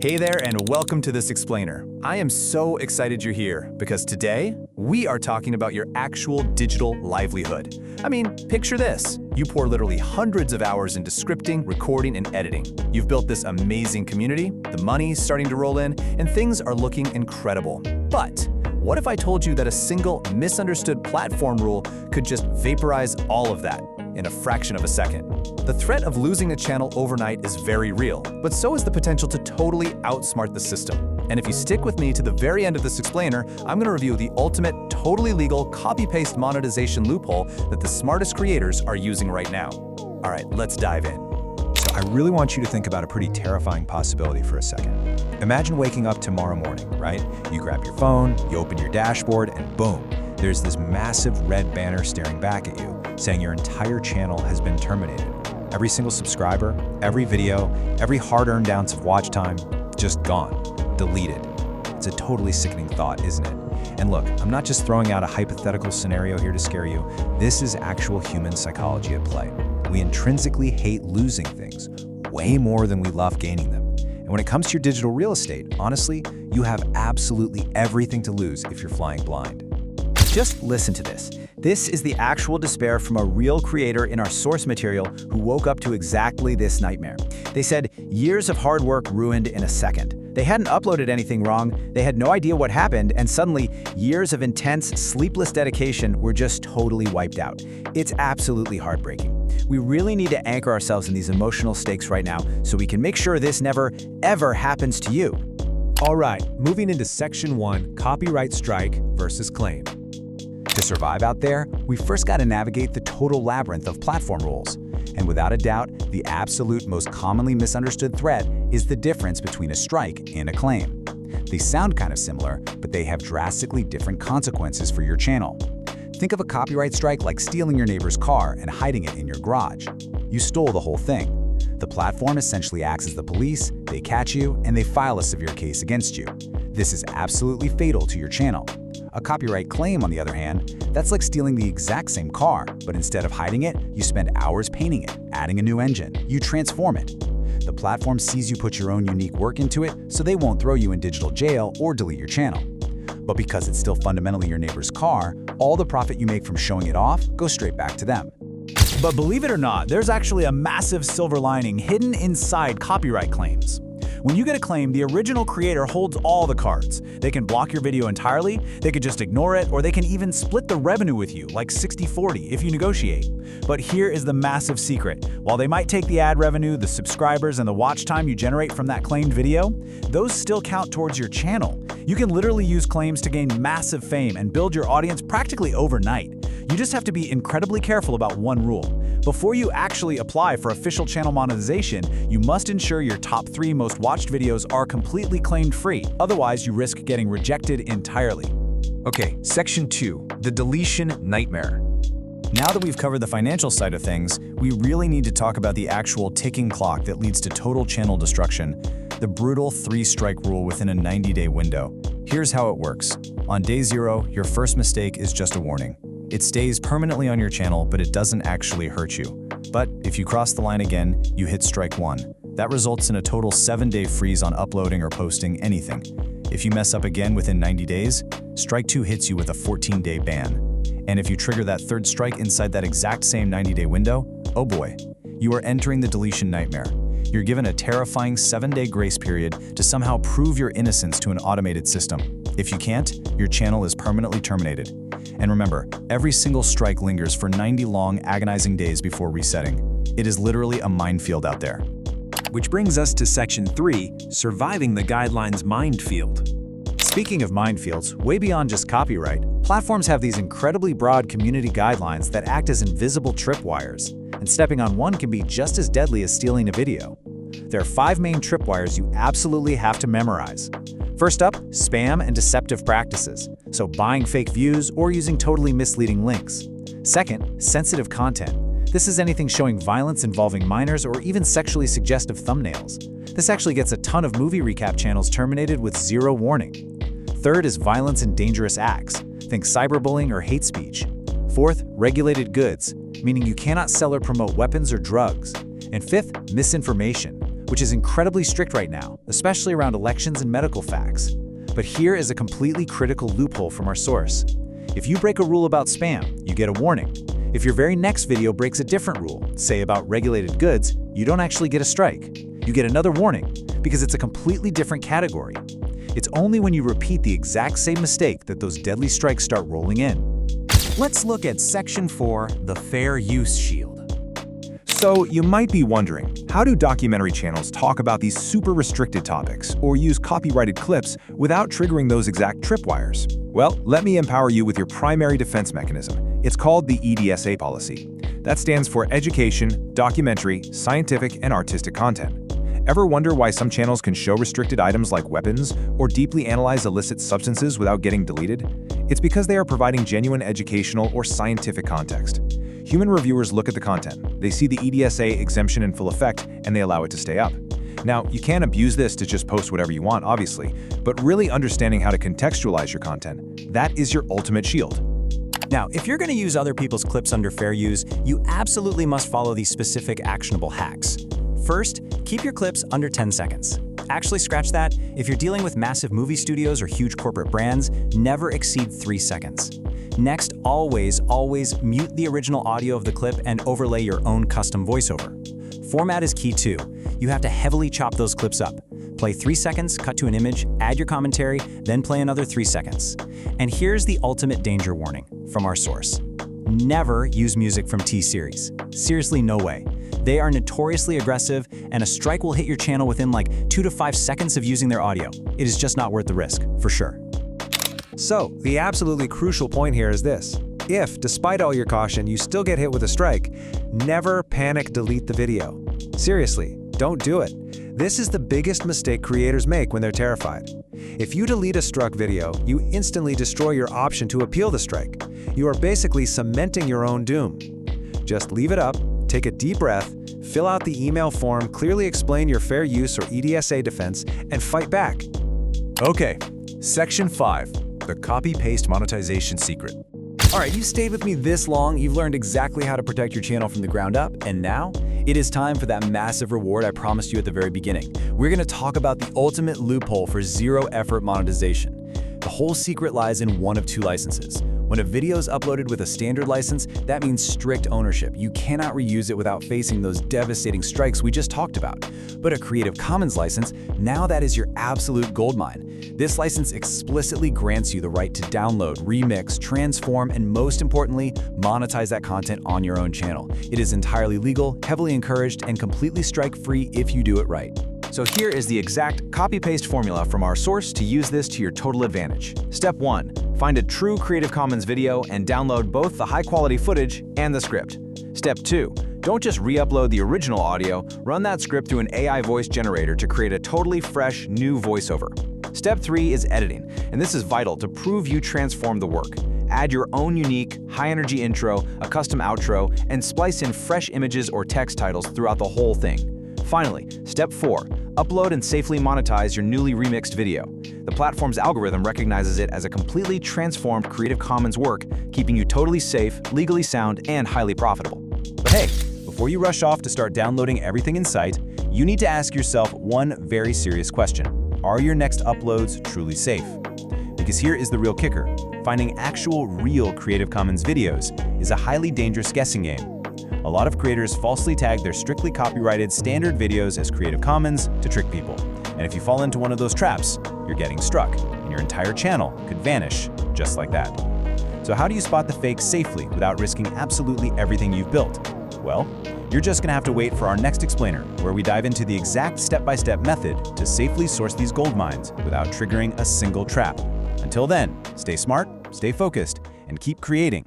Hey there and welcome to This Explainer. I am so excited you're here because today we are talking about your actual digital livelihood. I mean, picture this. You pour literally hundreds of hours into scripting, recording, and editing. You've built this amazing community, the money's starting to roll in, and things are looking incredible. But what if I told you that a single misunderstood platform rule could just vaporize all of that in a fraction of a second? The threat of losing a channel overnight is very real, but so is the potential to totally outsmart the system. And if you stick with me to the very end of this explainer, I'm going to review the ultimate, totally legal copy-paste monetization loophole that the smartest creators are using right now. All right, let's dive in. So I really want you to think about a pretty terrifying possibility for a second. Imagine waking up tomorrow morning, right? You grab your phone, you open your dashboard, and boom, there's this massive red banner staring back at you, saying your entire channel has been terminated. Every single subscriber, every video, every hard-earned ounce of watch time, just gone, deleted. It's a totally sickening thought, isn't it? And look, I'm not just throwing out a hypothetical scenario here to scare you. This is actual human psychology at play. We intrinsically hate losing things way more than we love gaining them. And when it comes to your digital real estate, honestly, you have absolutely everything to lose if you're flying blind. Just listen to this. This is the actual despair from a real creator in our source material who woke up to exactly this nightmare. They said, years of hard work ruined in a second. They hadn't uploaded anything wrong, they had no idea what happened, and suddenly, years of intense, sleepless dedication were just totally wiped out. It's absolutely heartbreaking. We really need to anchor ourselves in these emotional stakes right now so we can make sure this never, ever happens to you. All right, moving into Section 1, Copyright Strike versus Claim. To survive out there, we first got to navigate the total labyrinth of platform rules. And without a doubt, the absolute most commonly misunderstood threat is the difference between a strike and a claim. They sound kind of similar, but they have drastically different consequences for your channel. Think of a copyright strike like stealing your neighbor's car and hiding it in your garage. You stole the whole thing. The platform essentially acts as the police, they catch you, and they file a severe case against you. This is absolutely fatal to your channel. A copyright claim, on the other hand, that's like stealing the exact same car, but instead of hiding it, you spend hours painting it, adding a new engine, you transform it. The platform sees you put your own unique work into it, so they won't throw you in digital jail or delete your channel. But because it's still fundamentally your neighbor's car, all the profit you make from showing it off goes straight back to them. But believe it or not, there's actually a massive silver lining hidden inside copyright claims. When you get a claim, the original creator holds all the cards. They can block your video entirely, they could just ignore it, or they can even split the revenue with you, like 60-40 if you negotiate. But here is the massive secret. While they might take the ad revenue, the subscribers, and the watch time you generate from that claimed video, those still count towards your channel. You can literally use claims to gain massive fame and build your audience practically overnight. You just have to be incredibly careful about one rule. Before you actually apply for official channel monetization, you must ensure your top 3 most watched videos are completely claimed free. Otherwise, you risk getting rejected entirely. Okay, Section 2, the deletion nightmare. Now that we've covered the financial side of things, we really need to talk about the actual ticking clock that leads to total channel destruction, the brutal 3-strike rule within a 90-day window. Here's how it works. On day 0, your first mistake is just a warning. It stays permanently on your channel, but it doesn't actually hurt you. But if you cross the line again, you hit strike 1. That results in a total 7-day freeze on uploading or posting anything. If you mess up again within 90 days, strike 2 hits you with a 14-day ban. And if you trigger that 3rd strike inside that exact same 90-day window, oh boy, you are entering the deletion nightmare. You're given a terrifying 7-day grace period to somehow prove your innocence to an automated system. If you can't, your channel is permanently terminated. And remember, every single strike lingers for 90 long, agonizing days before resetting. It is literally a minefield out there. Which brings us to Section 3, Surviving the Guidelines Minefield. Speaking of minefields, way beyond just copyright, platforms have these incredibly broad community guidelines that act as invisible tripwires. And stepping on one can be just as deadly as stealing a video. There are 5 main tripwires you absolutely have to memorize. First up, spam and deceptive practices, so buying fake views or using totally misleading links. Second, sensitive content. This is anything showing violence involving minors or even sexually suggestive thumbnails. This actually gets a ton of movie recap channels terminated with 0 warning. Third is violence and dangerous acts. Think cyberbullying or hate speech. Fourth, regulated goods, meaning you cannot sell or promote weapons or drugs. And fifth, misinformation, which is incredibly strict right now, especially around elections and medical facts. But here is a completely critical loophole from our source. If you break a rule about spam, you get a warning. If your very next video breaks a different rule, say about regulated goods, you don't actually get a strike. You get another warning, because it's a completely different category. It's only when you repeat the exact same mistake that those deadly strikes start rolling in. Let's look at Section 4, the Fair Use Shield. So you might be wondering, how do documentary channels talk about these super restricted topics or use copyrighted clips without triggering those exact tripwires? Well, let me empower you with your primary defense mechanism. It's called the EDSA policy. That stands for Education, Documentary, Scientific, and Artistic Content. Ever wonder why some channels can show restricted items like weapons or deeply analyze illicit substances without getting deleted? It's because they are providing genuine educational or scientific context. Human reviewers look at the content, they see the EDSA exemption in full effect, and they allow it to stay up. Now, you can't abuse this to just post whatever you want, obviously, but really understanding how to contextualize your content, that is your ultimate shield. Now, if you're going to use other people's clips under fair use, you absolutely must follow these specific actionable hacks. First, keep your clips under 10 seconds. Actually, scratch that. If you're dealing with massive movie studios or huge corporate brands, never exceed 3 seconds. Next, always mute the original audio of the clip and overlay your own custom voiceover. Format is key too. You have to heavily chop those clips up. Play 3 seconds, cut to an image, add your commentary, then play another 3 seconds. And here's the ultimate danger warning from our source. Never use music from T-Series. Seriously, no way. They are notoriously aggressive, and a strike will hit your channel within like 2 to 5 seconds of using their audio. It is just not worth the risk, for sure. So, the absolutely crucial point here is this. If, despite all your caution, you still get hit with a strike, never panic delete the video. Seriously, don't do it. This is the biggest mistake creators make when they're terrified. If you delete a struck video, you instantly destroy your option to appeal the strike. You are basically cementing your own doom. Just leave it up, take a deep breath, fill out the email form, clearly explain your fair use or EDSA defense, and fight back. Okay, Section 5, the copy-paste monetization secret. All right, you've stayed with me this long, you've learned exactly how to protect your channel from the ground up, and now it is time for that massive reward I promised you at the very beginning. We're going to talk about the ultimate loophole for zero-effort monetization. The whole secret lies in one of two licenses. When a video is uploaded with a standard license, that means strict ownership. You cannot reuse it without facing those devastating strikes we just talked about. But a Creative Commons license, now that is your absolute goldmine. This license explicitly grants you the right to download, remix, transform, and most importantly, monetize that content on your own channel. It is entirely legal, heavily encouraged, and completely strike-free if you do it right. So here is the exact copy-paste formula from our source to use this to your total advantage. Step 1. Find a true Creative Commons video and download both the high-quality footage and the script. Step 2. Don't just re-upload the original audio, run that script through an AI voice generator to create a totally fresh, new voiceover. Step 3 is editing, and this is vital to prove you transformed the work. Add your own unique, high-energy intro, a custom outro, and splice in fresh images or text titles throughout the whole thing. Finally, Step 4. Upload and safely monetize your newly remixed video. The platform's algorithm recognizes it as a completely transformed Creative Commons work, keeping you totally safe, legally sound, and highly profitable. But hey, before you rush off to start downloading everything in sight, you need to ask yourself one very serious question. Are your next uploads truly safe? Because here is the real kicker. Finding actual, real Creative Commons videos is a highly dangerous guessing game. A lot of creators falsely tag their strictly copyrighted standard videos as Creative Commons to trick people. And if you fall into one of those traps, you're getting struck, and your entire channel could vanish just like that. So how do you spot the fakes safely without risking absolutely everything you've built? Well, you're just gonna have to wait for our next explainer, where we dive into the exact step-by-step method to safely source these gold mines without triggering a single trap. Until then, stay smart, stay focused, and keep creating